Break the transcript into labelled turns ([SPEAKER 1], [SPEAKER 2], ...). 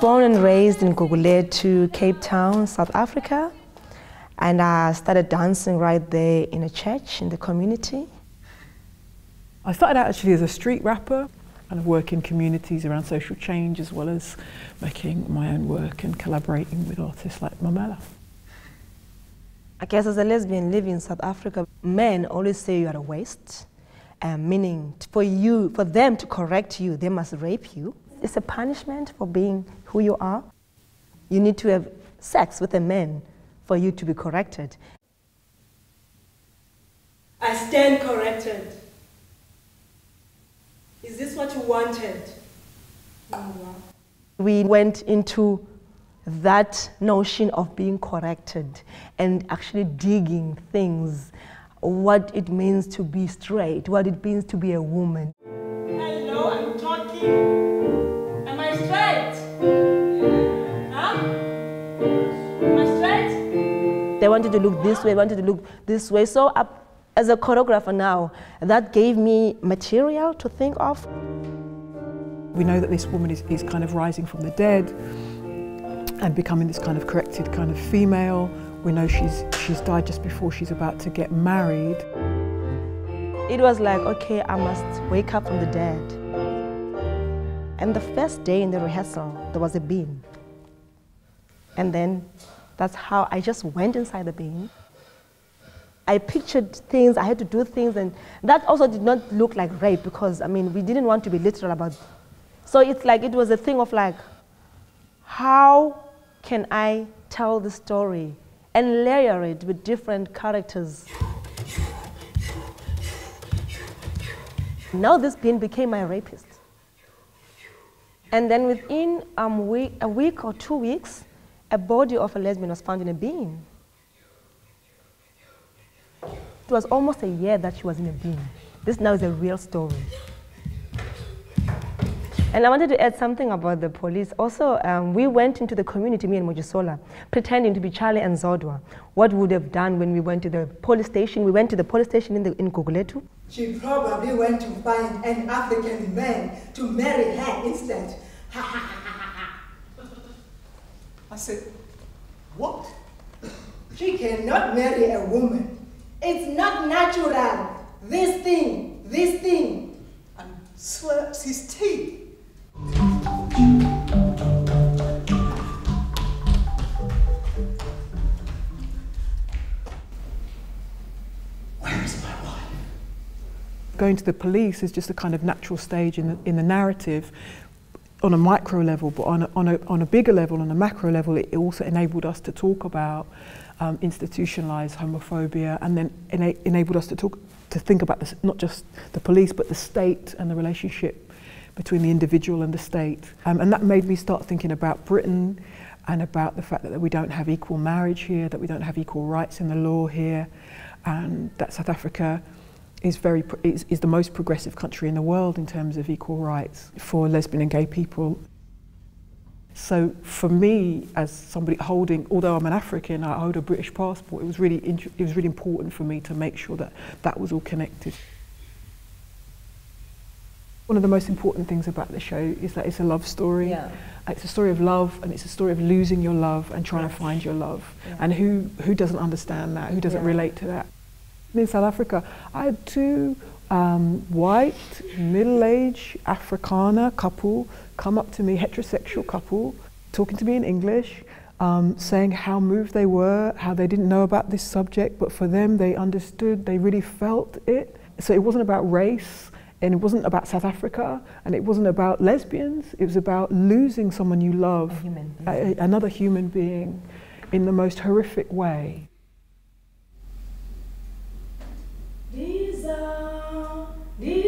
[SPEAKER 1] born and raised in Gugulethu, Cape Town, South Africa. And I started dancing right there in a church in the community.
[SPEAKER 2] I started out actually as a street rapper, kind of working communities around social change, as well as making my own work and collaborating with artists like Mamela.
[SPEAKER 1] I guess as a lesbian living in South Africa, men always say you are a waste, meaning for them to correct you, they must rape you. It's a punishment for being who you are. You need to have sex with a man for you to be corrected.
[SPEAKER 3] I stand corrected. Is this what you wanted?
[SPEAKER 1] We went into that notion of being corrected and actually digging things, what it means to be straight, what it means to be a woman.
[SPEAKER 3] Hello, I'm talking. Am I straight? Huh? Am I straight?
[SPEAKER 1] They wanted to look this way, wanted to look this way. So as a choreographer now, that gave me material to think of.
[SPEAKER 2] We know that this woman is kind of rising from the dead and becoming this kind of corrected kind of female. We know she's died just before she's about to get married.
[SPEAKER 1] It was like, okay, I must wake up from the dead. And the first day in the rehearsal, there was a beam. And then that's how I just went inside the beam. I pictured things, I had to do things, and that also did not look like rape because, I mean, we didn't want to be literal about it. So it's like, it was a thing of like, how can I tell the story and layer it with different characters? Now this being became my rapist. And then within a week or 2 weeks, a body of a lesbian was found in a bin. It was almost a year that she was in a bin. This now is a real story. And I wanted to add something about the police. Also, we went into the community, me and Mojisola, pretending to be Charlie and Zodwa. What we would have done when we went to the police station. We went to the police station in Gugulethu.
[SPEAKER 4] She probably went to find an African man to marry her instead.
[SPEAKER 5] I said, what?
[SPEAKER 4] She cannot marry a woman. It's not natural. This thing.
[SPEAKER 5] And slurps his teeth.
[SPEAKER 4] Where is my wife?
[SPEAKER 2] Going to the police is just a kind of natural stage in the narrative on a micro level, but on a bigger level, on a macro level, it also enabled us to talk about institutionalized homophobia, and then enabled us to think about this, not just the police, but the state and the relationship between the individual and the state. And that made me start thinking about Britain and about the fact that we don't have equal marriage here, that we don't have equal rights in the law here, and that South Africa is the most progressive country in the world in terms of equal rights for lesbian and gay people. So for me, as somebody holding, although I'm an African, I hold a British passport, it was really important for me to make sure that that was all connected. One of the most important things about the show is that it's a love story.
[SPEAKER 1] Yeah.
[SPEAKER 2] It's a story of love, and it's a story of losing your love and trying to find your love. Yeah. And who doesn't understand that? Who doesn't relate to that? In South Africa, I had two white, middle-aged Afrikaner couple come up to me, heterosexual couple, talking to me in English, saying how moved they were, how they didn't know about this subject, but for them they understood, they really felt it. So it wasn't about race, and it wasn't about South Africa, and it wasn't about lesbians, it was about losing someone you love, another human being, in the most horrific way.
[SPEAKER 3] These